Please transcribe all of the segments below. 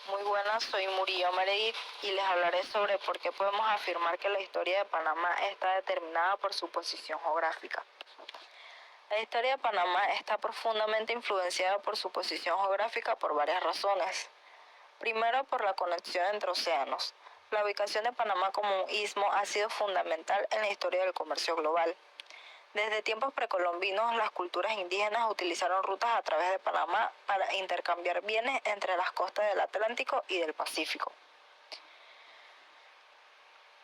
Muy buenas, soy Murillo Meredith y les hablaré sobre por qué podemos afirmar que la historia de Panamá está determinada por su posición geográfica. La historia de Panamá está profundamente influenciada por su posición geográfica por varias razones. Primero, por la conexión entre océanos. La ubicación de Panamá como un istmo ha sido fundamental en la historia del comercio global. Desde tiempos precolombinos, las culturas indígenas utilizaron rutas a través de Panamá para intercambiar bienes entre las costas del Atlántico y del Pacífico.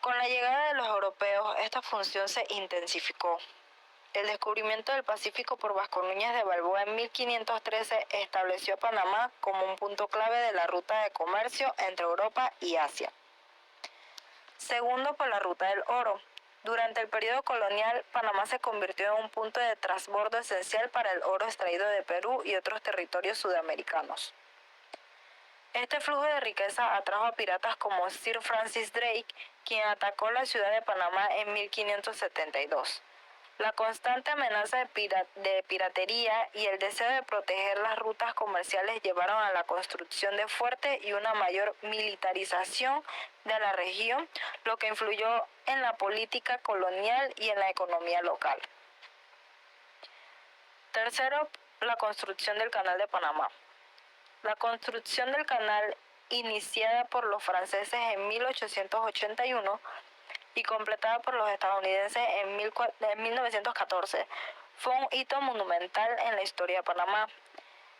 Con la llegada de los europeos, esta función se intensificó. El descubrimiento del Pacífico por Vasco Núñez de Balboa en 1513 estableció a Panamá como un punto clave de la ruta de comercio entre Europa y Asia. Segundo, por la ruta del oro. Durante el periodo colonial, Panamá se convirtió en un punto de transbordo esencial para el oro extraído de Perú y otros territorios sudamericanos. Este flujo de riqueza atrajo a piratas como Sir Francis Drake, quien atacó la ciudad de Panamá en 1572. La constante amenaza de piratería y el deseo de proteger las rutas comerciales llevaron a la construcción de fuertes y una mayor militarización de la región, lo que influyó en la política colonial y en la economía local. Tercero, la construcción del Canal de Panamá. La construcción del canal, iniciada por los franceses en 1881 y completada por los estadounidenses en 1914, fue un hito monumental en la historia de Panamá.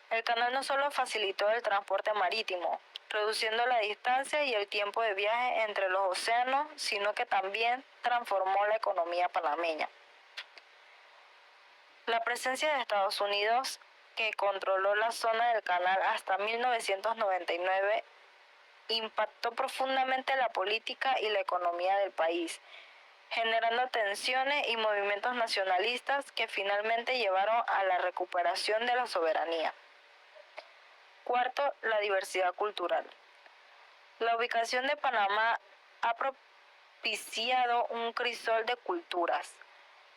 El canal no solo facilitó el transporte marítimo, reduciendo la distancia y el tiempo de viaje entre los océanos, sino que también transformó la economía panameña. La presencia de Estados Unidos, que controló la zona del canal hasta 1999, impactó profundamente la política y la economía del país, generando tensiones y movimientos nacionalistas que finalmente llevaron a la recuperación de la soberanía. Cuarto, la diversidad cultural. La ubicación de Panamá ha propiciado un crisol de culturas,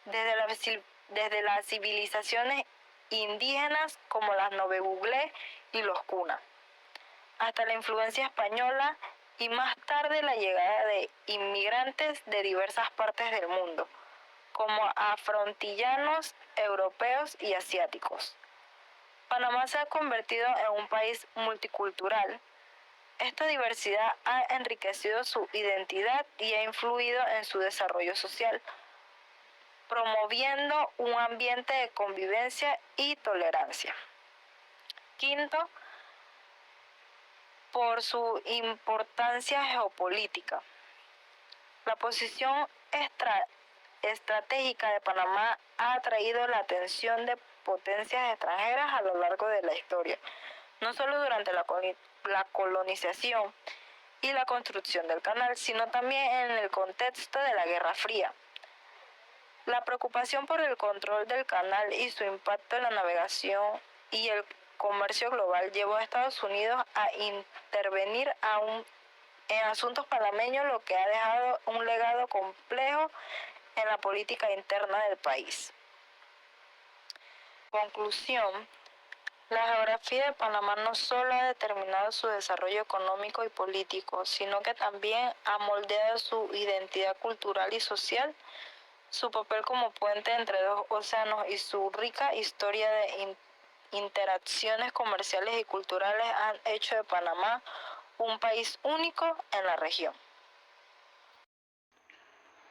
desde las civilizaciones indígenas como las Novebuglé y los Kuna, hasta la influencia española y más tarde la llegada de inmigrantes de diversas partes del mundo, como afrontillanos, europeos y asiáticos. Panamá se ha convertido en un país multicultural. Esta diversidad ha enriquecido su identidad y ha influido en su desarrollo social, promoviendo un ambiente de convivencia y tolerancia. Quinto, por su importancia geopolítica. La posición estratégica de Panamá ha atraído la atención de potencias extranjeras a lo largo de la historia, no solo durante la colonización y la construcción del canal, sino también en el contexto de la Guerra Fría. La preocupación por el control del canal y su impacto en la navegación y el comercio global llevó a Estados Unidos a intervenir en asuntos panameños, lo que ha dejado un legado complejo en la política interna del país. Conclusión: la geografía de Panamá no solo ha determinado su desarrollo económico y político, sino que también ha moldeado su identidad cultural y social. Su papel como puente entre dos océanos y su rica historia de interacciones comerciales y culturales han hecho de Panamá un país único en la región.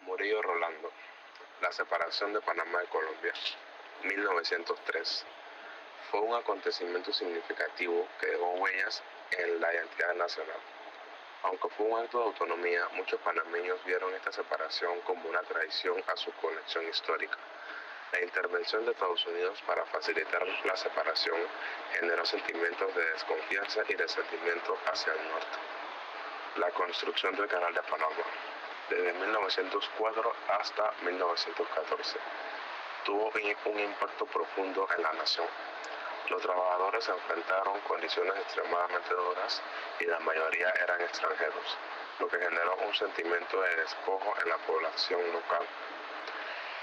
Murillo Rolando. La separación de Panamá de Colombia, 1903. Fue un acontecimiento significativo que dejó huellas en la identidad nacional. Aunque fue un acto de autonomía, muchos panameños vieron esta separación como una traición a su conexión histórica. La intervención de Estados Unidos para facilitar la separación generó sentimientos de desconfianza y resentimiento hacia el norte. La construcción del Canal de Panamá, desde 1904 hasta 1914, tuvo un impacto profundo en la nación. Los trabajadores se enfrentaron condiciones extremadamente duras y la mayoría eran extranjeros, lo que generó un sentimiento de despojo en la población local.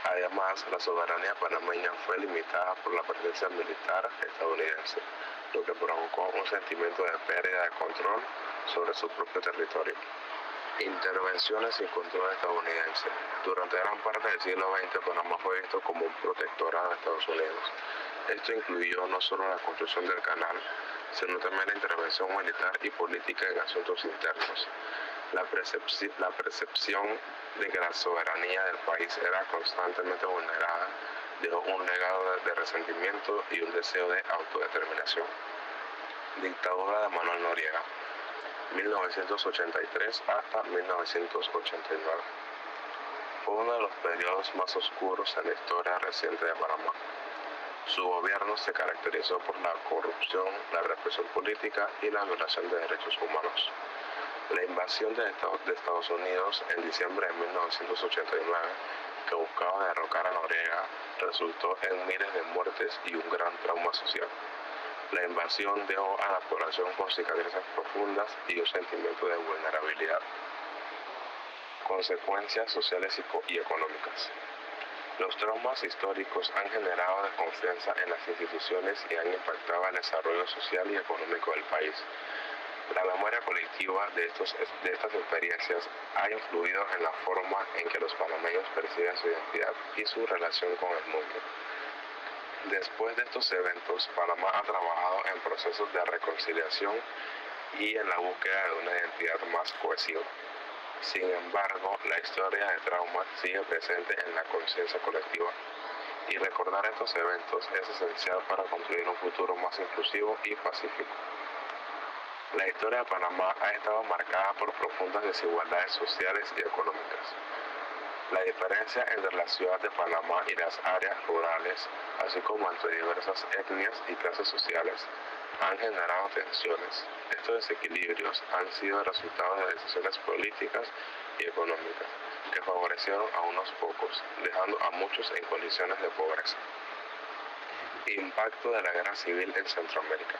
Además, la soberanía panameña fue limitada por la presencia militar estadounidense, lo que provocó un sentimiento de pérdida de control sobre su propio territorio. Intervenciones y control estadounidense. Durante gran parte del siglo XX, Panamá fue visto como un protectorado de Estados Unidos. Esto incluyó no solo la construcción del canal, sino también la intervención militar y política en asuntos internos. La percepción de que la soberanía del país era constantemente vulnerada dejó un legado de resentimiento y un deseo de autodeterminación. Dictadura de Manuel Noriega, 1983 hasta 1989. Fue uno de los periodos más oscuros en la historia reciente de Panamá. Su gobierno se caracterizó por la corrupción, la represión política y la violación de derechos humanos. La invasión de Estados Unidos en diciembre de 1989, que buscaba derrocar a Noriega, resultó en miles de muertes y un gran trauma social. La invasión dejó a la población con cicatrices profundas y un sentimiento de vulnerabilidad. Consecuencias sociales y económicas. Los traumas históricos han generado desconfianza en las instituciones y han impactado el desarrollo social y económico del país. La memoria colectiva de estas experiencias ha influido en la forma en que los panameños perciben su identidad y su relación con el mundo. Después de estos eventos, Panamá ha trabajado en procesos de reconciliación y en la búsqueda de una identidad más cohesiva. Sin embargo, la historia de trauma sigue presente en la conciencia colectiva, y recordar estos eventos es esencial para construir un futuro más inclusivo y pacífico. La historia de Panamá ha estado marcada por profundas desigualdades sociales y económicas. La diferencia entre la ciudad de Panamá y las áreas rurales, así como entre diversas etnias y clases sociales, han generado tensiones. Estos desequilibrios han sido el resultado de decisiones políticas y económicas que favorecieron a unos pocos, dejando a muchos en condiciones de pobreza. Impacto de la guerra civil en Centroamérica.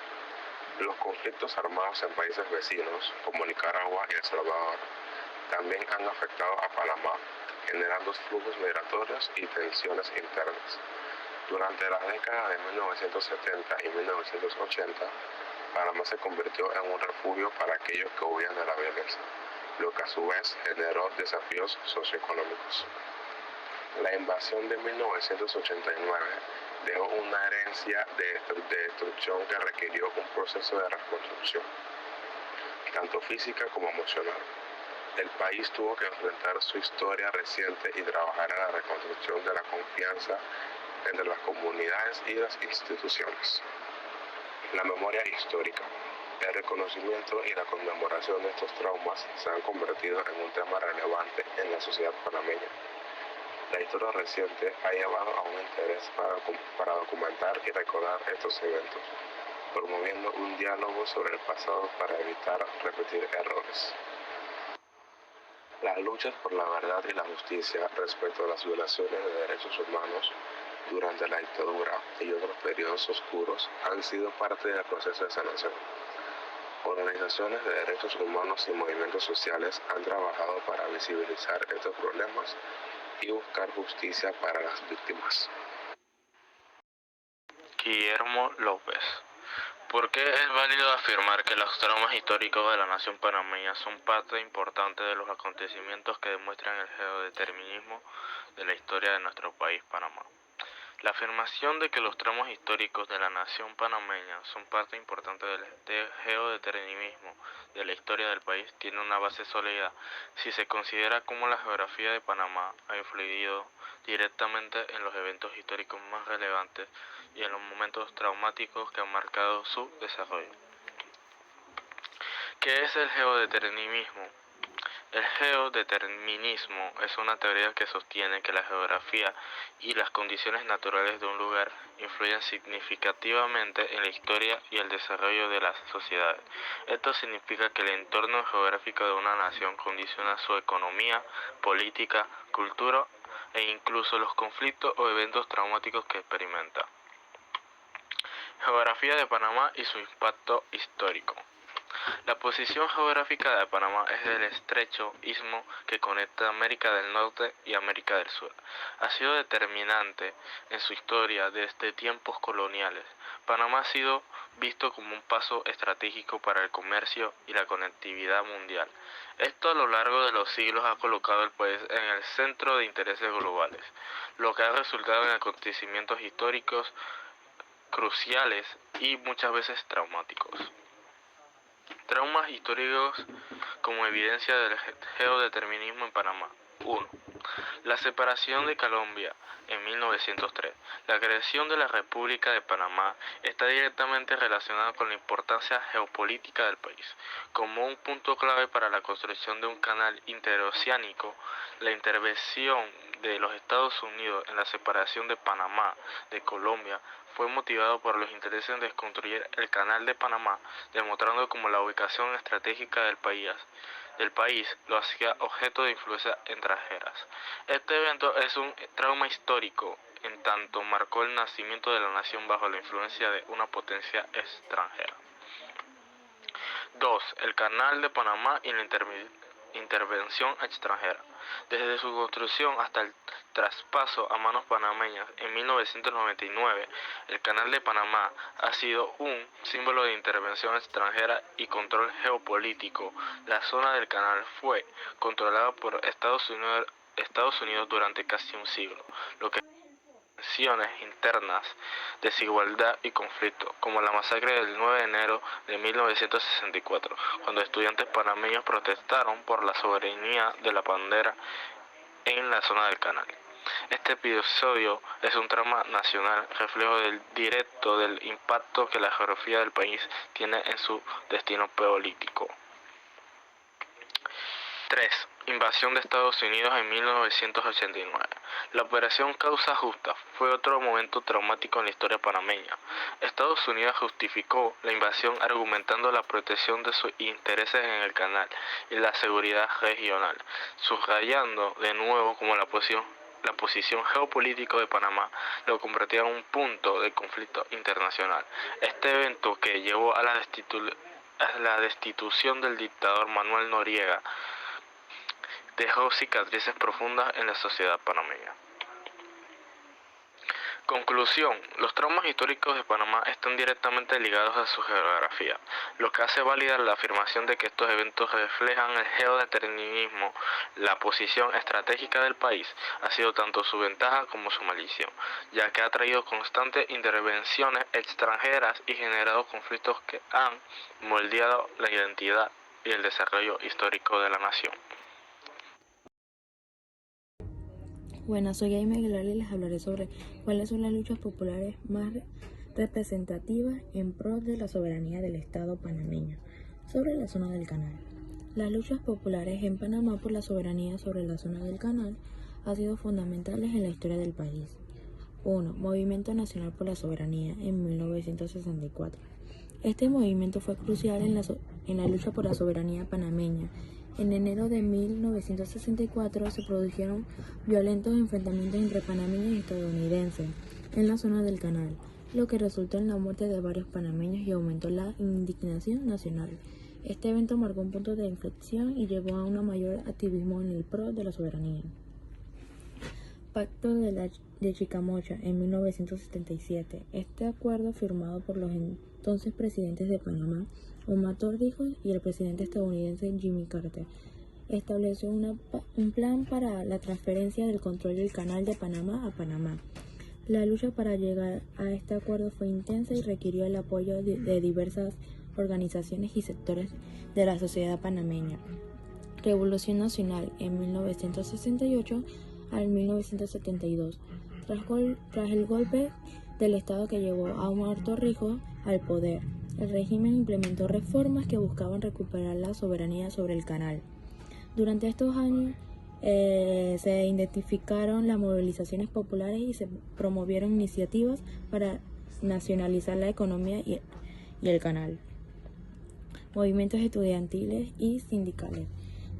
Los conflictos armados en países vecinos, como Nicaragua y El Salvador, también han afectado a Panamá, generando flujos migratorios y tensiones internas. Durante las décadas de 1970 y 1980, Panamá se convirtió en un refugio para aquellos que huían de la violencia, lo que a su vez generó desafíos socioeconómicos. La invasión de 1989 dejó una herencia de destrucción que requirió un proceso de reconstrucción, tanto física como emocional. El país tuvo que enfrentar su historia reciente y trabajar en la reconstrucción de la confianza entre las comunidades y las instituciones. La memoria histórica. El reconocimiento y la conmemoración de estos traumas se han convertido en un tema relevante en la sociedad panameña. La historia reciente ha llevado a un interés para documentar y recordar estos eventos, promoviendo un diálogo sobre el pasado para evitar repetir errores. Las luchas por la verdad y la justicia respecto a las violaciones de derechos humanos durante la dictadura y otros periodos oscuros han sido parte del proceso de sanación. Organizaciones de derechos humanos y movimientos sociales han trabajado para visibilizar estos problemas y buscar justicia para las víctimas. Guillermo López. ¿Por qué es válido afirmar que los traumas históricos de la nación panameña son parte importante de los acontecimientos que demuestran el geodeterminismo de la historia de nuestro país, Panamá? La afirmación de que los traumas históricos de la nación panameña son parte importante del geodeterminismo de la historia del país tiene una base sólida si se considera cómo la geografía de Panamá ha influido directamente en los eventos históricos más relevantes y en los momentos traumáticos que han marcado su desarrollo. ¿Qué es el geodeterminismo? El geodeterminismo es una teoría que sostiene que la geografía y las condiciones naturales de un lugar influyen significativamente en la historia y el desarrollo de las sociedades. Esto significa que el entorno geográfico de una nación condiciona su economía, política, cultura e incluso los conflictos o eventos traumáticos que experimenta. Geografía de Panamá y su impacto histórico. La posición geográfica de Panamá es el estrecho istmo que conecta América del Norte y América del Sur. Ha sido determinante en su historia desde tiempos coloniales. Panamá ha sido visto como un paso estratégico para el comercio y la conectividad mundial. Esto a lo largo de los siglos ha colocado al país en el centro de intereses globales, lo que ha resultado en acontecimientos históricos cruciales y muchas veces traumáticos. Traumas históricos como evidencia del geodeterminismo en Panamá. 1. La separación de Colombia en 1903. La creación de la República de Panamá está directamente relacionada con la importancia geopolítica del país. Como un punto clave para la construcción de un canal interoceánico, la intervención de los Estados Unidos en la separación de Panamá de Colombia fue motivado por los intereses en desconstruir el Canal de Panamá, demostrando como la ubicación estratégica del país lo hacía objeto de influencias extranjeras. Este evento es un trauma histórico, en tanto marcó el nacimiento de la nación bajo la influencia de una potencia extranjera. 2. El Canal de Panamá y la intervención extranjera. Desde su construcción hasta el traspaso a manos panameñas en 1999, el Canal de Panamá ha sido un símbolo de intervención extranjera y control geopolítico. La zona del canal fue controlada por Estados Unidos durante casi un siglo, lo que tensiones internas, desigualdad y conflicto, como la masacre del 9 de enero de 1964, cuando estudiantes panameños protestaron por la soberanía de la bandera en la zona del canal. Este episodio es un trauma nacional, reflejo directo del impacto que la geografía del país tiene en su destino político. 3. Invasión de Estados Unidos en 1989. La Operación Causa Justa fue otro momento traumático en la historia panameña. Estados Unidos justificó la invasión argumentando la protección de sus intereses en el canal y la seguridad regional, subrayando de nuevo como la posición geopolítica de Panamá lo convertía en un punto de conflicto internacional. Este evento, que llevó a la destitución del dictador Manuel Noriega, dejó cicatrices profundas en la sociedad panameña. Conclusión: los traumas históricos de Panamá están directamente ligados a su geografía, lo que hace válida la afirmación de que estos eventos reflejan el geodeterminismo. La posición estratégica del país ha sido tanto su ventaja como su maldición, ya que ha traído constantes intervenciones extranjeras y generado conflictos que han moldeado la identidad y el desarrollo histórico de la nación. Buenas, soy Jaime Aguilar y les hablaré sobre cuáles son las luchas populares más representativas en pro de la soberanía del Estado panameño sobre la zona del canal. Las luchas populares en Panamá por la soberanía sobre la zona del canal han sido fundamentales en la historia del país. 1. Movimiento Nacional por la Soberanía en 1964. Este movimiento fue crucial en la lucha por la soberanía panameña. En enero de 1964 se produjeron violentos enfrentamientos entre panameños y estadounidenses en la zona del canal, lo que resultó en la muerte de varios panameños y aumentó la indignación nacional. Este evento marcó un punto de inflexión y llevó a un mayor activismo en el pro de la soberanía. Pacto de Chicamocha en 1977. Este acuerdo, firmado por los entonces presidentes de Panamá, Omar Torrijos, y el presidente estadounidense Jimmy Carter, estableció un plan para la transferencia del control del Canal de Panamá a Panamá. La lucha para llegar a este acuerdo fue intensa y requirió el apoyo de diversas organizaciones y sectores de la sociedad panameña. Revolución Nacional en 1968 al 1972. Tras el golpe del Estado que llevó a Omar Torrijos al poder, el régimen implementó reformas que buscaban recuperar la soberanía sobre el canal. Durante estos años se identificaron las movilizaciones populares y se promovieron iniciativas para nacionalizar la economía y el canal. Movimientos estudiantiles y sindicales.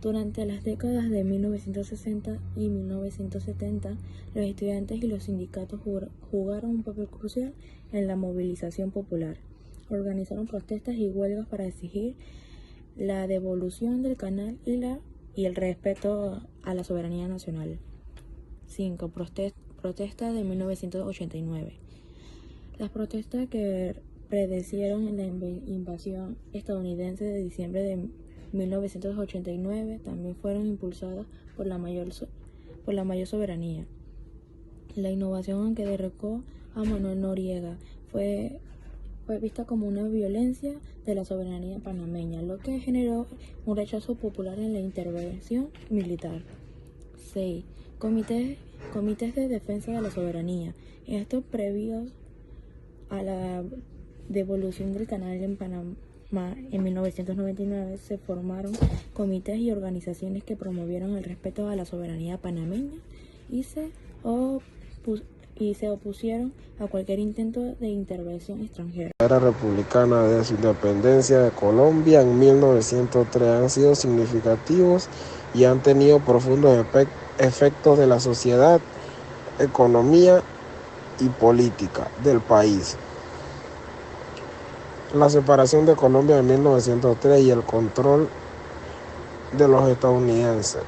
Durante las décadas de 1960 y 1970, los estudiantes y los sindicatos jugaron un papel crucial en la movilización popular. Organizaron protestas y huelgas para exigir la devolución del canal y el respeto a la soberanía nacional. 5. Protesta de 1989. Las protestas que predecieron la invasión estadounidense de diciembre de 1989 también fueron impulsadas por la mayor soberanía. La innovación que derrocó a Manuel Noriega fue vista como una violencia de la soberanía panameña, lo que generó un rechazo popular en la intervención militar. 6. Comités de defensa de la soberanía. En estos previos a la devolución del canal en Panamá en 1999 se formaron comités y organizaciones que promovieron el respeto a la soberanía panameña y se opusieron a cualquier intento de intervención extranjera. La era republicana de su independencia de Colombia en 1903 han sido significativos y han tenido profundos efectos de la sociedad, economía y política del país. La separación de Colombia en 1903 y el control de los estadounidenses.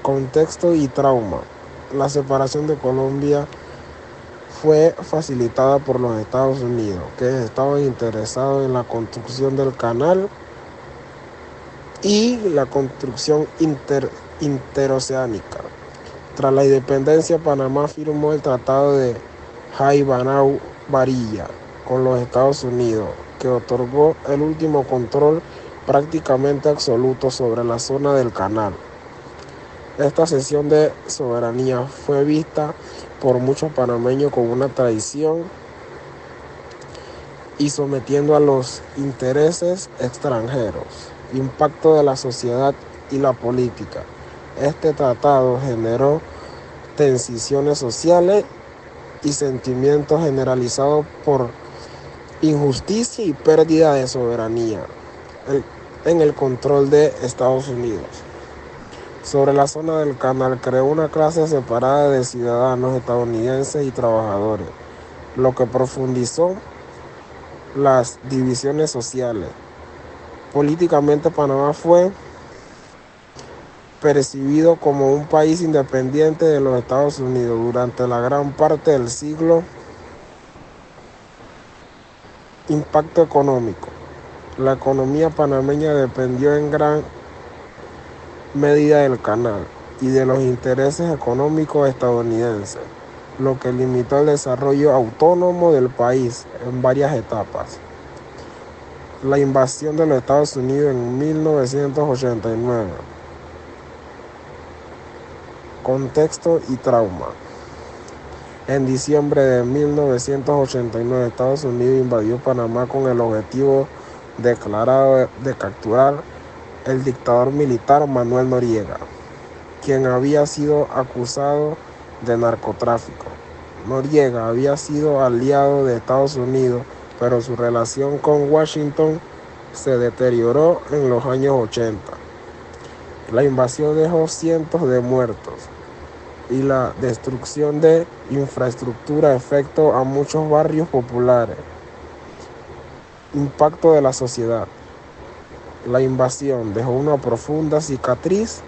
Contexto y trauma. La separación de Colombia fue facilitada por los Estados Unidos, que estaban interesados en la construcción del canal y la construcción interoceánica. Tras la independencia, Panamá firmó el Tratado de Jaibarau-Barilla con los Estados Unidos, que otorgó el último control prácticamente absoluto sobre la zona del canal. Esta cesión de soberanía fue vista por muchos panameños como una traición y sometiendo a los intereses extranjeros. Impacto de la sociedad y la política. Este tratado generó tensiones sociales y sentimientos generalizados por injusticia y pérdida de soberanía en el control de Estados Unidos. Sobre la zona del canal creó una clase separada de ciudadanos estadounidenses y trabajadores, lo que profundizó las divisiones sociales. Políticamente, Panamá fue percibido como un país independiente de los Estados Unidos durante la gran parte del siglo. Impacto económico. La economía panameña dependió en gran medida del canal y de los intereses económicos estadounidenses, lo que limitó el desarrollo autónomo del país en varias etapas. La invasión de los Estados Unidos en 1989. Contexto y trauma. En diciembre de 1989, Estados Unidos invadió Panamá con el objetivo declarado de capturar el dictador militar Manuel Noriega, quien había sido acusado de narcotráfico. Noriega había sido aliado de Estados Unidos, pero su relación con Washington se deterioró en los años 80. La invasión dejó cientos de muertos y la destrucción de infraestructura afectó a muchos barrios populares. Impacto de la sociedad. La invasión dejó una profunda cicatriz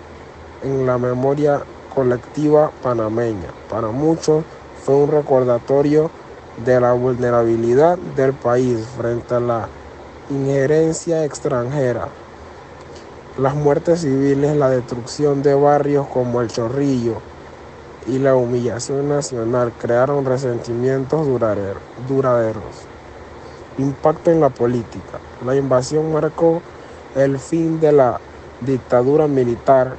en la memoria colectiva panameña. Para muchos fue un recordatorio de la vulnerabilidad del país frente a la injerencia extranjera. Las muertes civiles, la destrucción de barrios como El Chorrillo y la humillación nacional crearon resentimientos duraderos. Impacto en la política. La invasión marcó el fin de la dictadura militar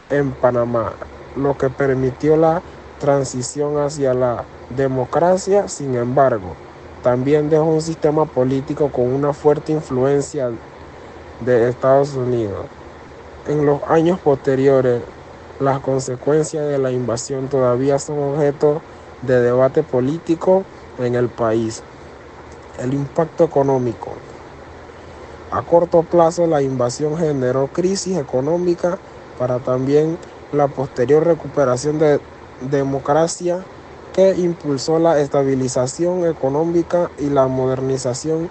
en Panamá, lo que permitió la transición hacia la democracia. Sin embargo, también dejó un sistema político con una fuerte influencia de Estados Unidos. En los años posteriores, las consecuencias de la invasión todavía son objeto de debate político en el país. El impacto económico. A corto plazo, la invasión generó crisis económica, para también la posterior recuperación de democracia que impulsó la estabilización económica y la modernización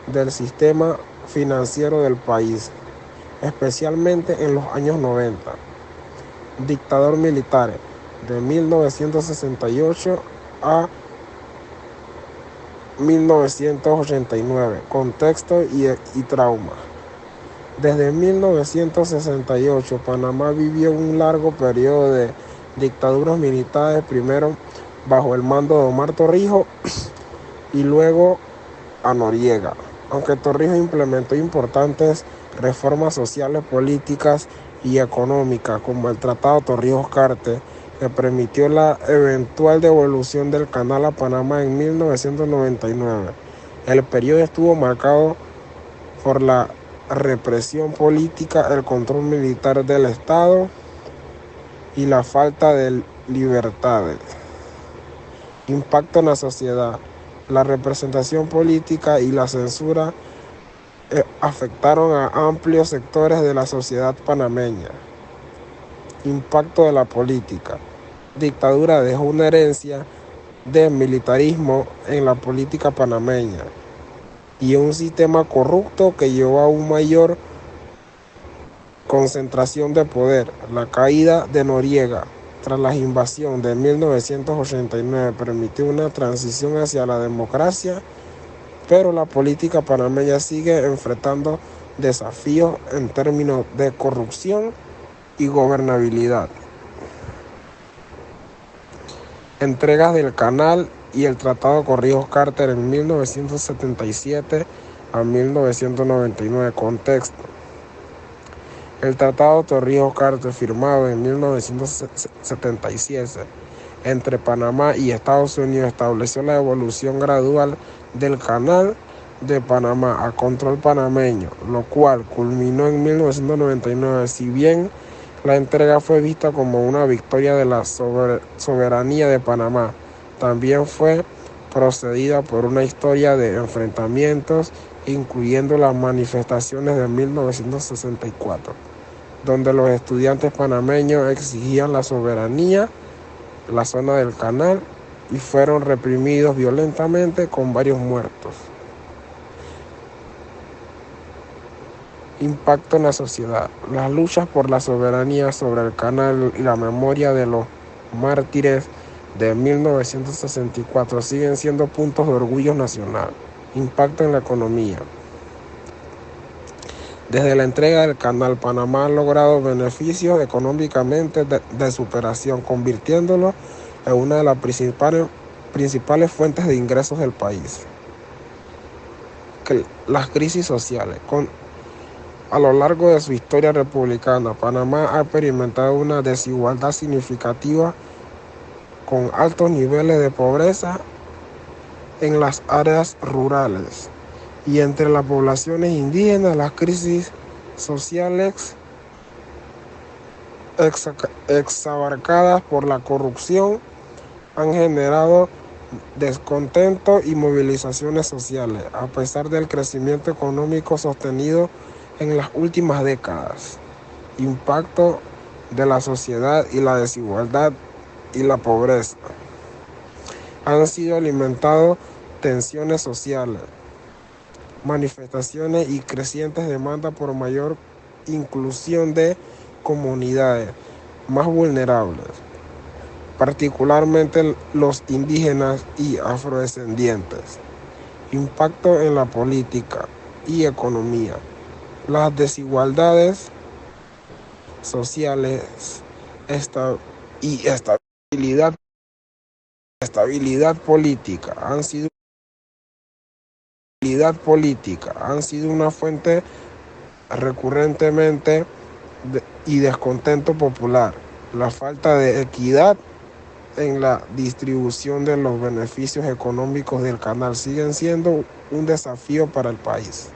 del sistema financiero del país, especialmente en los años 90. Dictador militar de 1968 a 1989. Contexto y trauma. Desde 1968, Panamá vivió un largo periodo de dictaduras militares, primero bajo el mando de Omar Torrijos y luego a Noriega. Aunque Torrijos implementó importantes reformas sociales, políticas y económicas, como el Tratado Torrijos-Carter, que permitió la eventual devolución del canal a Panamá en 1999. El periodo estuvo marcado por la represión política, el control militar del Estado y la falta de libertades. Impacto en la sociedad. La representación política y la censura afectaron a amplios sectores de la sociedad panameña. Impacto de la política. Dictadura dejó una herencia de militarismo en la política panameña y un sistema corrupto que llevó a una mayor concentración de poder. La caída de Noriega tras la invasión de 1989 permitió una transición hacia la democracia, pero la política panameña sigue enfrentando desafíos en términos de corrupción y gobernabilidad. Entregas del canal y el Tratado Torrijos-Carter en 1977 a 1999. Contexto. El Tratado Torrijos-Carter, firmado en 1977 entre Panamá y Estados Unidos, estableció la evolución gradual del Canal de Panamá a control panameño, lo cual culminó en 1999. Si bien la entrega fue vista como una victoria de la soberanía de Panamá, también fue precedida por una historia de enfrentamientos, incluyendo las manifestaciones de 1964, donde los estudiantes panameños exigían la soberanía, la zona del canal, y fueron reprimidos violentamente con varios muertos. Impacto en la sociedad. Las luchas por la soberanía sobre el canal y la memoria de los mártires de 1964 siguen siendo puntos de orgullo nacional. Impacto en la economía. Desde la entrega del canal, Panamá ha logrado beneficios económicamente de superación, convirtiéndolo en una de las principales fuentes de ingresos del país. Las crisis sociales. A lo largo de su historia republicana, Panamá ha experimentado una desigualdad significativa con altos niveles de pobreza en las áreas rurales y entre las poblaciones indígenas. Las crisis sociales exacerbadas por la corrupción han generado descontento y movilizaciones sociales, a pesar del crecimiento económico sostenido en las últimas décadas. Impacto de la sociedad y la desigualdad y la pobreza. Han sido alimentados tensiones sociales, manifestaciones y crecientes demandas por mayor inclusión de comunidades más vulnerables, particularmente los indígenas y afrodescendientes. Impacto en la política y economía. Las desigualdades sociales y estabilidad política han sido una fuente recurrentemente y descontento popular. La falta de equidad en la distribución de los beneficios económicos del canal siguen siendo un desafío para el país.